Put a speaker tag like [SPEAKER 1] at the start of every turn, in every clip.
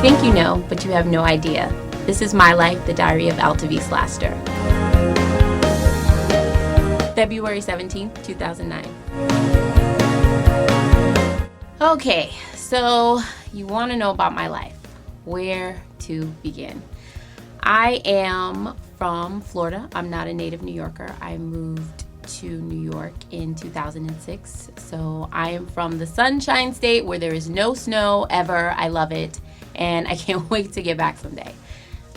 [SPEAKER 1] think you know, but you have no idea. This is my life, the diary of Altovise Laster. February 17th, 2009. Okay, so you want to know about my life. Where to begin? I am from Florida. I'm not a native New Yorker. I moved to New York in 2006. So I am from the Sunshine State where there is no snow ever. I love it. And I can't wait to get back someday.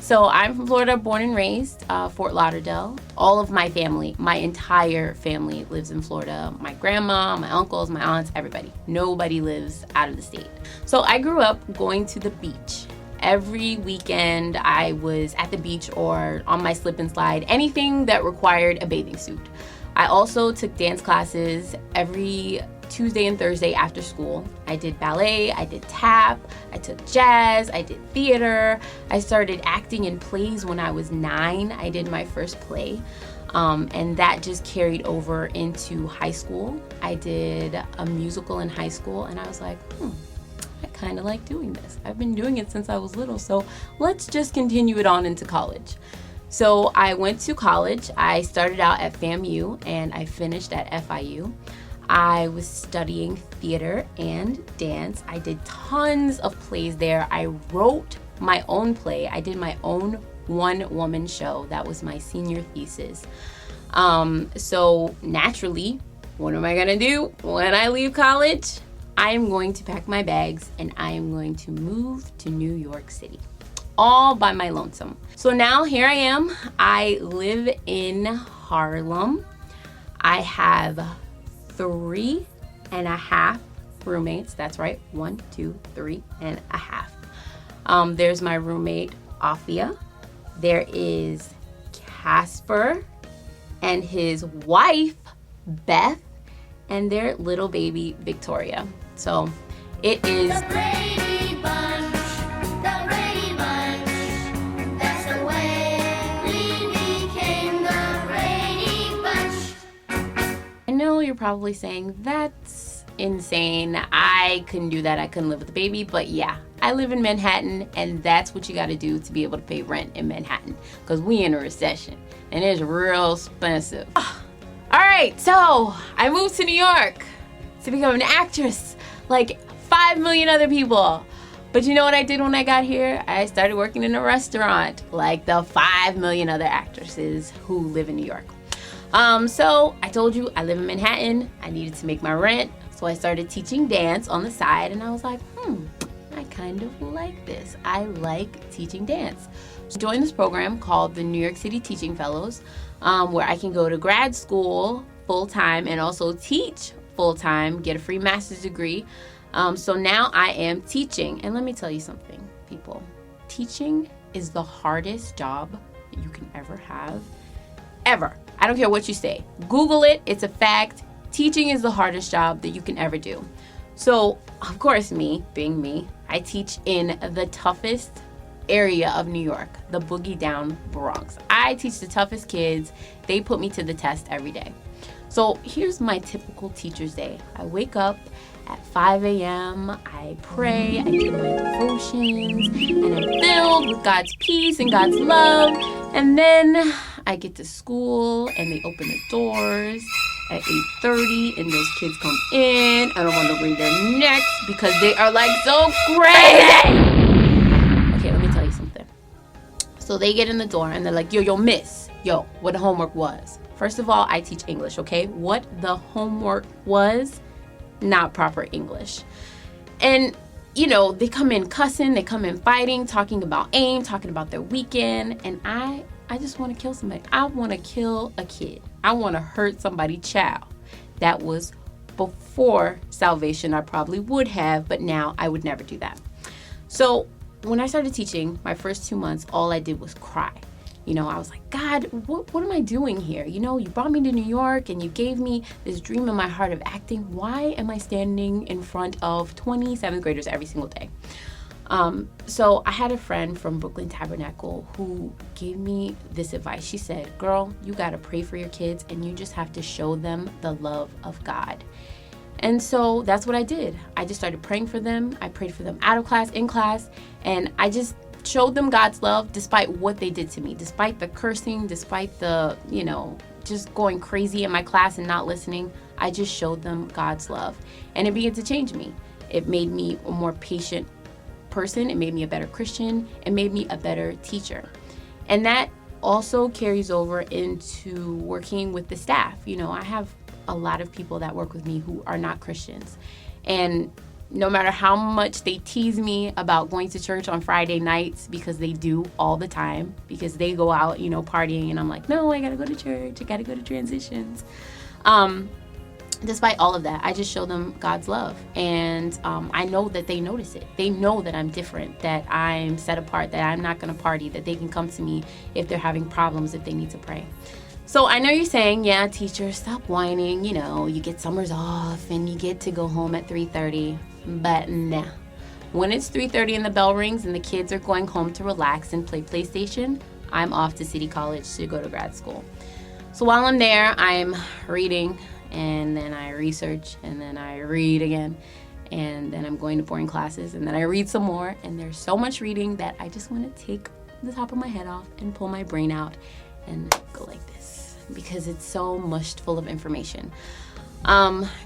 [SPEAKER 1] So I'm from Florida, born and raised, Fort Lauderdale. All of my family, my entire family lives in Florida. My grandma, my uncles, my aunts, everybody. Nobody lives out of the state. So I grew up going to the beach. Every weekend I was at the beach or on my slip and slide, anything that required a bathing suit. I also took dance classes every Tuesday and Thursday after school. I did ballet, I did tap, I took jazz, I did theater. I started acting in plays when I was 9. I did my first play, and that just carried over into high school. I did a musical in high school, and I was like, I kind of like doing this. I've been doing it since I was little, so let's just continue it on into college. So I went to college. I started out at FAMU, and I finished at FIU. I was studying theater and dance. I did tons of plays there. I wrote my own play. I did my own one-woman show. That was my senior thesis. So naturally, what am I gonna do when I leave college? I am going to pack my bags and I am going to move to New York City, all by my lonesome. So now here I am. I live in Harlem. I have 3.5 roommates. That's right, 1, 2, 3.5. There's my roommate Afia. There is Casper and his wife Beth and their little baby Victoria. So it is
[SPEAKER 2] the Brady Bunch, the Brady Bunch. That's the way we became the Brady Bunch.
[SPEAKER 1] I know you're probably saying, that's insane. I couldn't do that. I couldn't live with a baby. But yeah, I live in Manhattan, and that's what you got to do to be able to pay rent in Manhattan, because we in a recession, and it's real expensive. All right, so I moved to New York to become an actress, like 5 million other people. But you know what I did when I got here? I started working in a restaurant, like the 5 million other actresses who live in New York. So I told you I live in Manhattan. I needed to make my rent. So I started teaching dance on the side, and I was like, I kind of like this. I like teaching dance. So I joined this program called the New York City Teaching Fellows, where I can go to grad school full-time and also teach full-time, get a free master's degree. So now I am teaching. And let me tell you something, people. Teaching is the hardest job that you can ever have. Ever. I don't care what you say. Google it. It's a fact. Teaching is the hardest job that you can ever do. So, of course, me, being me, I teach in the toughest area of New York, the Boogie Down Bronx. I teach the toughest kids. They put me to the test every day. So here's my typical teacher's day. I wake up at 5 a.m., I pray, I do my devotions, and I'm filled with God's peace and God's love. And then I get to school, and they open the doors at 8:30, and those kids come in. I don't want to wring their necks because they are like so crazy. Okay, let me tell you something. So they get in the door, and they're like, yo, miss, what the homework was. First of all, I teach English, okay? What the homework was, not proper English. And, they come in cussing, they come in fighting, talking about AIM, talking about their weekend, and I just want to kill somebody. I want to kill a kid. I want to hurt somebody's child. That was before salvation. I probably would have, but now I would never do that. So when I started teaching, my first 2 months, all I did was cry. I was like, God, what am I doing here? You brought me to New York and you gave me this dream in my heart of acting. Why am I standing in front of 27th graders every single day? So I had a friend from Brooklyn Tabernacle who gave me this advice. She said, girl, you got to pray for your kids and you just have to show them the love of God. And so that's what I did. I just started praying for them. I prayed for them out of class, in class, and I just showed them God's love despite what they did to me, despite the cursing, despite the, just going crazy in my class and not listening. I just showed them God's love, and it began to change me. It made me a more patient person. It made me a better Christian. It made me a better teacher. And that also carries over into working with the staff. I have a lot of people that work with me who are not Christians. And no matter how much they tease me about going to church on Friday nights, because they do all the time, because they go out, partying, and I'm like, no, I gotta go to church. I gotta go to transitions. Despite all of that, I just show them God's love. And I know that they notice it. They know that I'm different, that I'm set apart, that I'm not going to party, that they can come to me if they're having problems, if they need to pray. So I know you're saying, yeah, teacher, stop whining. You get summers off and you get to go home at 3:30. But nah. When it's 3:30 and the bell rings and the kids are going home to relax and play PlayStation, I'm off to City College to go to grad school. So while I'm there, I'm reading, and then I research, and then I read again, and then I'm going to boring classes, and then I read some more, and there's so much reading that I just want to take the top of my head off and pull my brain out and go like this, because it's so mushed full of information.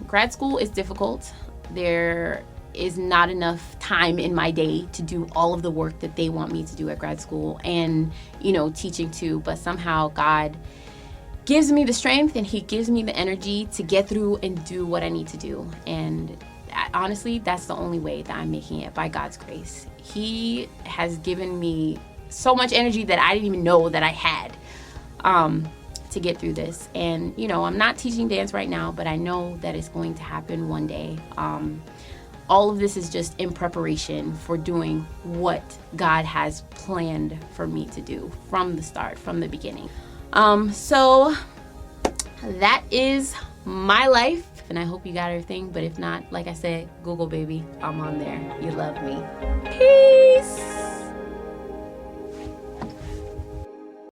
[SPEAKER 1] Grad school is difficult. There is not enough time in my day to do all of the work that they want me to do at grad school, and teaching too, but somehow God gives me the strength and he gives me the energy to get through and do what I need to do. And honestly, that's the only way that I'm making it, by God's grace. He has given me so much energy that I didn't even know that I had to get through this. And I'm not teaching dance right now, but I know that it's going to happen one day. All of this is just in preparation for doing what God has planned for me to do from the start, from the beginning. So that is my life, and I hope you got everything, but if not, like I said, Google, baby, I'm on there. You love me. Peace.